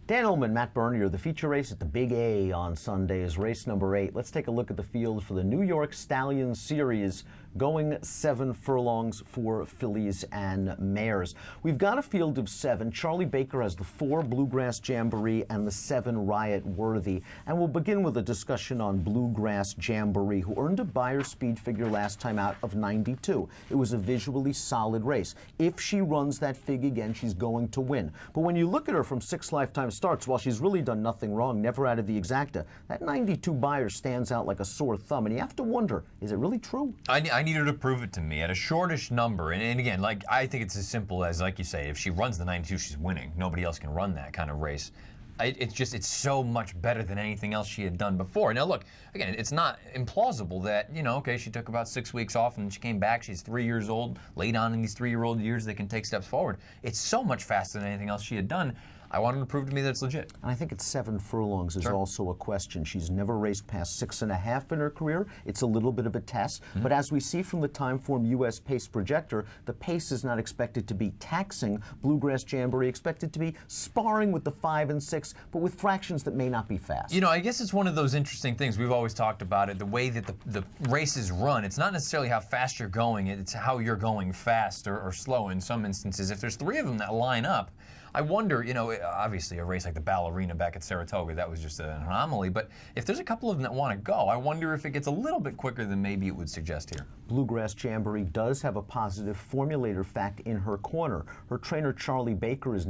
Dan Illman, Matt Bernier, the feature race at the Big A on Sunday is race number 8. Let's take a look at the field for the New York Stallion Series, going 7 furlongs for fillies and mares. We've got a field of 7. Charlie Baker has the 4 Bluegrass Jamboree and the 7 Riot Worthy. And we'll begin with a discussion on Bluegrass Jamboree, who earned a Beyer speed figure last time out of 92. It was a visually solid race. If she runs that fig again, she's going to win. But when you look at her from 6 lifetime starts, while she's really done nothing wrong, never out of the exacta, that 92 Beyer stands out like a sore thumb. And you have to wonder, is it really true? I need her to prove it to me at a shortish number. And again, I think it's as simple as, like you say, if she runs the 92, she's winning. Nobody else can run that kind of race. It's so much better than anything else she had done before. Now look, again, it's not implausible that, okay, she took about 6 weeks off and she came back, she's 3 years old. Late on in these 3-year-old years, they can take steps forward. It's so much faster than anything else she had done. I want her to prove to me that it's legit. And I think it's 7 furlongs is also a question. She's never raced past 6.5 in her career. It's a little bit of a test. But as we see from the Timeform US pace projector, the pace is not expected to be taxing. Bluegrass Jamboree expected to be sparring with the 5 and 6, but with fractions that may not be fast. I guess it's one of those interesting things. We've always talked about it, the way that the races run. It's not necessarily how fast you're going, it's how you're going fast or slow in some instances. If there's 3 of them that line up, I wonder, obviously a race like the Ballerina back at Saratoga, that was just an anomaly, but if there's a couple of them that want to go, I wonder if it gets a little bit quicker than maybe it would suggest here. Bluegrass Jamboree does have a positive formulator fact in her corner. Her trainer Charlie Baker is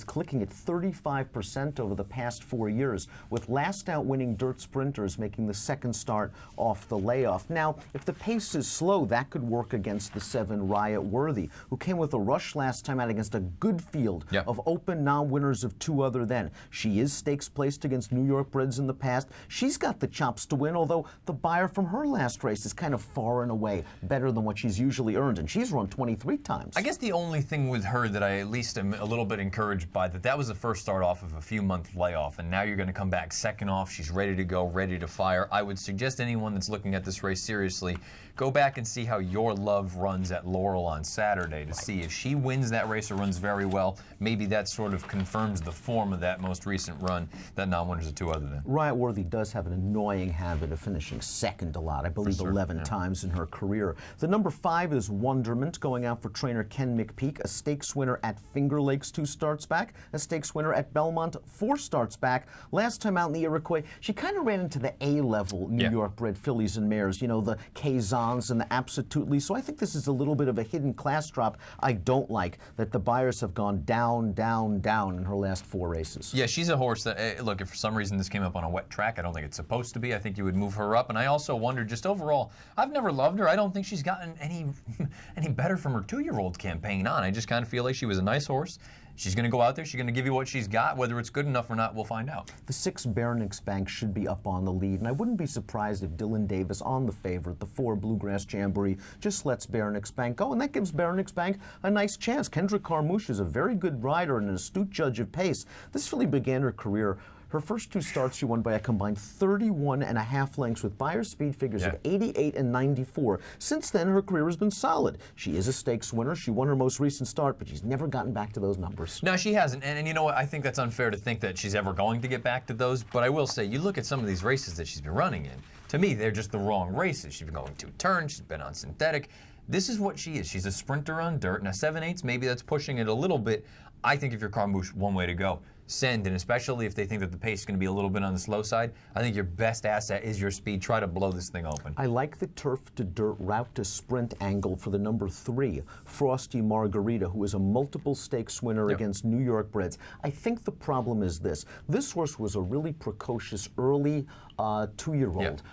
clicking at 35% over the past 4 years, with last out winning dirt sprinters making the second start off the layoff. Now, if the pace is slow, that could work against the 7 Riot Worthy, who came with a rush last time out against a good field of open non-winners of 2 other than. She is stakes placed against New York breds in the past. She's got the chops to win, although the Beyer from her last race is kind of far and away better than what she's usually earned, and she's run 23 times. I guess the only thing with her that I at least am a little bit encouraged by, that was the first start off of a few-month layoff, and now you're going to come back second off. She's ready to go, ready to fire. I would suggest anyone that's looking at this race seriously, go back and see how Your Love runs at Laurel on Saturday to see if she wins that race or runs very well. Maybe that sort of confirms the form of that most recent run that non-winners of 2 other than. Riot Worthy does have an annoying habit of finishing second a lot, I believe 11 times in her career. The number 5 is Wonderment, going out for trainer Ken McPeak, a stakes winner at Finger Lakes 2 starts back, a stakes winner at Belmont 4 starts back. Last time out in the Iroquois, she kind of ran into the A-level New York bred fillies and mares, the Kazans and the Absolutely. So I think this is a little bit of a hidden class drop. I don't like that the Beyers have gone down, down, down in her last 4 races. Yeah, she's a horse that, look, if for some reason this came up on a wet track, I don't think it's supposed to be. I think you would move her up. And I also wonder, just overall, I've never loved her. I don't think she's gotten any better from her 2-year-old campaign on. I just kind of feel like she was a nice horse. She's going to go out there. She's going to give you what she's got. Whether it's good enough or not, we'll find out. The 6 Baronix Bank should be up on the lead, and I wouldn't be surprised if Dylan Davis, on the favorite, the 4 Bluegrass Jamboree, just lets Baronix Bank go, and that gives Baronix Bank a nice chance. Kendra Carmouche is a very good rider and an astute judge of pace. This filly began her career. Her first 2 starts, she won by a combined 31.5 lengths with Beyer speed figures of 88 and 94. Since then, her career has been solid. She is a stakes winner. She won her most recent start, but she's never gotten back to those numbers. No, she hasn't. And you know what? I think that's unfair to think that she's ever going to get back to those. But I will say, you look at some of these races that she's been running in, to me, they're just the wrong races. She's been going 2 turns. She's been on synthetic. This is what she is. She's a sprinter on dirt. Now, 7/8, maybe that's pushing it a little bit. I think if you're Carmouche, one way to go. Send, and especially if they think that the pace is going to be a little bit on the slow side, I think your best asset is your speed. Try to blow this thing open. I like the turf to dirt route to sprint angle for the number 3, Frosty Margarita, who is a multiple stakes winner against New York breds. I think the problem is this. This horse was a really precocious early 2-year-old,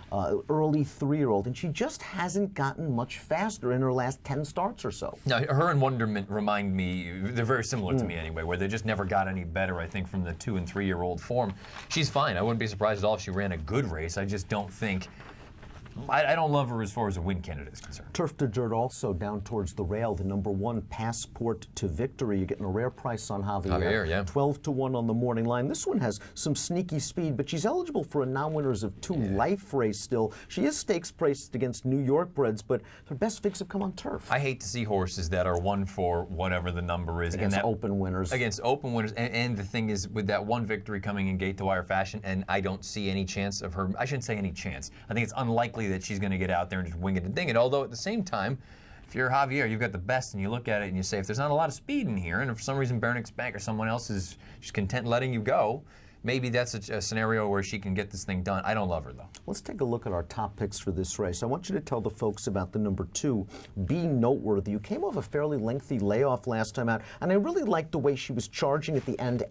early 3-year-old, and she just hasn't gotten much faster in her last 10 starts or so. Now, her and Wonderment remind me, they're very similar to me anyway, where they just never got any better, I think, from the 2- and 3-year-old form. She's fine. I wouldn't be surprised at all if she ran a good race. I just don't think I don't love her as far as a win candidate is concerned. Turf to dirt also down towards the rail, the number 1 Passport to Victory. You're getting a rare price on Javier. Yeah. 12 to 1 on the morning line. This one has some sneaky speed, but she's eligible for a non-winners of 2 life race still. She is stakes priced against New York breds, but her best figs have come on turf. I hate to see horses that are 1 for whatever the number is. Against open winners. Against open winners. And the thing is, with that 1 victory coming in gate to wire fashion, and I don't see any chance of her, I shouldn't say any chance. I think it's unlikely that she's going to get out there and just wing it and ding it. Although at the same time, if you're Javier, you've got the best, and you look at it and you say, if there's not a lot of speed in here, and if for some reason Bernick's Bank or someone else is just content letting you go, maybe that's a scenario where she can get this thing done. I don't love her, though. Let's take a look at our top picks for this race. I want you to tell the folks about the number 2, Be Noteworthy. You came off a fairly lengthy layoff last time out, and I really liked the way she was charging at the end,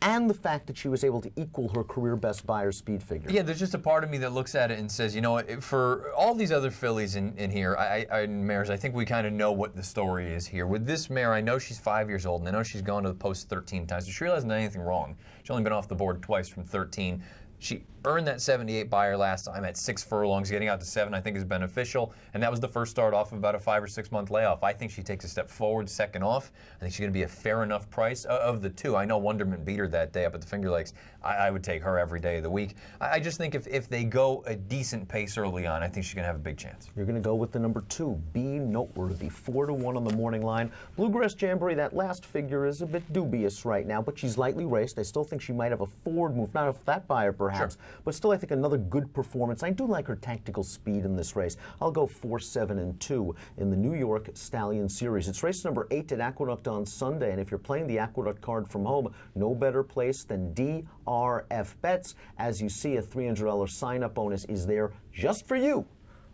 and the fact that she was able to equal her career best buyer speed figure. Yeah, there's just a part of me that looks at it and says, you know what, for all these other fillies in here, and mares, I think we kind of know what the story is here. With this mare, I know she's 5 years old, and I know she's gone to the post 13 times, so she really hasn't done anything wrong. She's only been off the board twice from 13. She earned that 78 buyer last time at 6 furlongs. Getting out to 7, I think, is beneficial. And that was the first start off of about a 5 or 6 month layoff. I think she takes a step forward, second off. I think she's going to be a fair enough price of the 2. I know Wonderman beat her that day up at the Finger Lakes. I would take her every day of the week. I just think if they go a decent pace early on, I think she's going to have a big chance. You're going to go with the number 2, Be Noteworthy, 4 to 1 on the morning line. Bluegrass Jamboree, that last figure is a bit dubious right now, but she's lightly raced. I still think she might have a forward move, not a fat buyer perhaps, but still I think another good performance. I do like her tactical speed in this race. I'll go 4, 7, and 2 in the New York Stallion Series. It's race number 8 at Aqueduct on Sunday, and if you're playing the Aqueduct card from home, no better place than DRF Bets. As you see, a $300 sign-up bonus is there just for you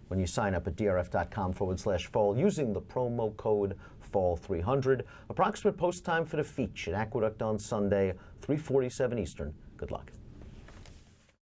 when you sign up at drf.com/fall using the promo code FALL300. Approximate post time for the Feach at Aqueduct on Sunday, 3:47 Eastern. Good luck.